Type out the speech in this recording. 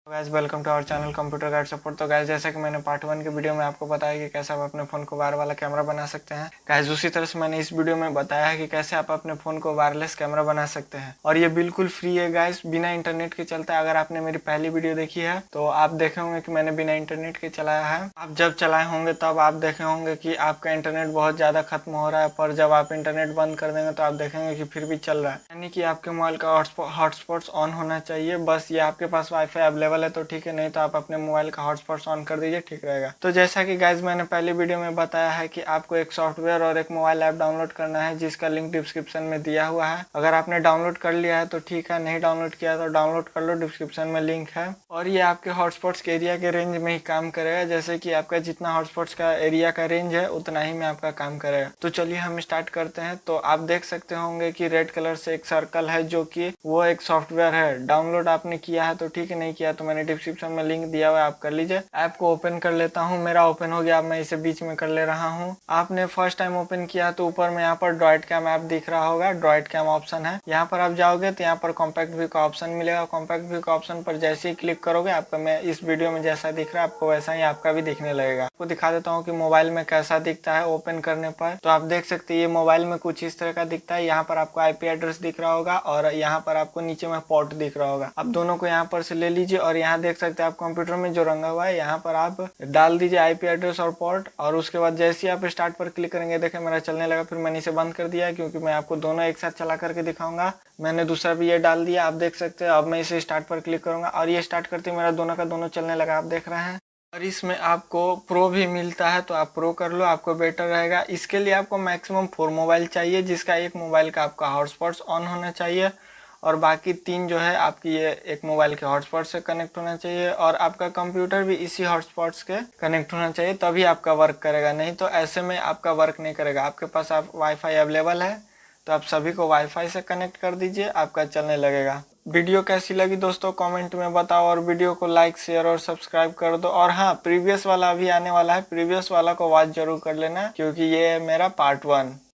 Guys welcome to our channel computer guide support. तो guys जैसा कि मैंने पार्ट 1 के वीडियो में आपको बताया कि कैसे आप अपने फ़ोन को वायर वाला कैमरा बना सकते हैं, गाइस उसी तरह से मैंने इस वीडियो में बताया है कि कैसे आप अपने फ़ोन को वायरलेस कैमरा बना सकते हैं। और ये बिल्कुल फ्री है गाइस, बिना इंटरनेट के चलता है। अगर आपने मेरी पहली वीडियो देखी है तो आप देखे होंगे कि मैंने बिना इंटरनेट के चलाया है। आप जब चलाए होंगे तब आप देखे होंगे कि आपका इंटरनेट बहुत ज़्यादा खत्म हो रहा है, पर जब आप इंटरनेट बंद कर देंगे तो आप देखेंगे कि फिर भी चल रहा है। यानी कि आपके मोबाइल का हॉटस्पॉट्स ऑन होना चाहिए। बस ये आपके पास वाईफाई अवेलेबल है तो ठीक है, नहीं तो आप अपने मोबाइल का हॉटस्पॉट ऑन कर दीजिए, ठीक रहेगा। तो जैसा कि गाइज मैंने पहले वीडियो में बताया है कि आपको एक सॉफ्टवेयर और एक मोबाइल ऐप डाउनलोड करना है, जिसका लिंक डिस्क्रिप्शन में दिया हुआ है। अगर आपने डाउनलोड कर लिया है तो ठीक है, नहीं डाउनलोड किया तो डाउनलोड कर लो, डिस्क्रिप्शन में लिंक है। और ये आपके हॉटस्पॉट्स के एरिया के रेंज में ही काम करेगा। जैसे कि आपका जितना हॉटस्पॉट्स का एरिया का रेंज है उतना ही में आपका काम करेगा। तो चलिए हम स्टार्ट करते हैं। तो आप देख सकते होंगे कि रेड कलर से एक सर्कल है, जो कि वो एक सॉफ्टवेयर है। डाउनलोड आपने किया है तो ठीक है, नहीं किया तो मैंने डिस्क्रिप्शन में लिंक दिया हुआ है, आप कर लीजिए। ऐप को ओपन कर लेता हूँ, मेरा ओपन हो गया। अब मैं इसे बीच में कर ले रहा हूँ। आपने फर्स्ट टाइम ओपन किया तो ऊपर में यहाँ पर ड्रॉइड कैम ऐप दिख रहा होगा, ड्रॉइड कैम ऑप्शन है। यहाँ पर आप जाओगे तो यहाँ पर कॉम्पैक्ट व्यू का ऑप्शन मिलेगा। कॉम्पैक्ट व्यू का ऑप्शन पर जैसे ही क्लिक करोगे, आपका मैं इस वीडियो में जैसा दिख रहा है आपको वैसा ही आपका भी दिखने लगेगा। आपको दिखा देता हूँ कि मोबाइल में कैसा दिखता है ओपन करने पर। तो आप देख सकते हैं ये मोबाइल में कुछ इस तरह का दिखता है। यहाँ पर आपको आईपी एड्रेस दिख रहा होगा और यहाँ पर आपको नीचे में पोर्ट दिख रहा होगा। आप दोनों को यहाँ पर से ले लीजिए और यहाँ देख सकते हैं आप कंप्यूटर में जो रंगा हुआ है, यहाँ पर आप डाल दीजिए आईपी एड्रेस और पोर्ट। और उसके बाद जैसे ही आप स्टार्ट पर क्लिक करेंगे, देखें मेरा चलने लगा। फिर मैंने इसे बंद कर दिया है क्योंकि मैं आपको दोनों एक साथ चला करके दिखाऊंगा। मैंने दूसरा भी ये डाल दिया, आप देख सकते हैं। अब मैं इसे स्टार्ट पर क्लिक करूंगा और ये स्टार्ट करते ही मेरा दोनों का दोनों चलने लगा, आप देख रहे हैं। और इसमें आपको प्रो भी मिलता है तो आप प्रो कर लो, आपको बेटर रहेगा। इसके लिए आपको मैक्सिमम 4 मोबाइल चाहिए, जिसका एक मोबाइल का आपका हॉटस्पॉट्स ऑन होना चाहिए और बाकी 3 जो है आपकी ये एक मोबाइल के हॉटस्पॉट से कनेक्ट होना चाहिए और आपका कंप्यूटर भी इसी हॉटस्पॉट्स के कनेक्ट होना चाहिए, तभी आपका वर्क करेगा। नहीं तो ऐसे में आपका वर्क नहीं करेगा। आपके पास आप वाईफाई अवेलेबल है तो आप सभी को वाईफाई से कनेक्ट कर दीजिए, आपका चलने लगेगा। वीडियो कैसी लगी दोस्तों कमेंट में बताओ और वीडियो को लाइक शेयर और सब्सक्राइब कर दो। और हाँ, प्रीवियस वाला अभी आने वाला है, प्रीवियस वाला को वॉच जरूर कर लेना क्योंकि ये है मेरा पार्ट 1।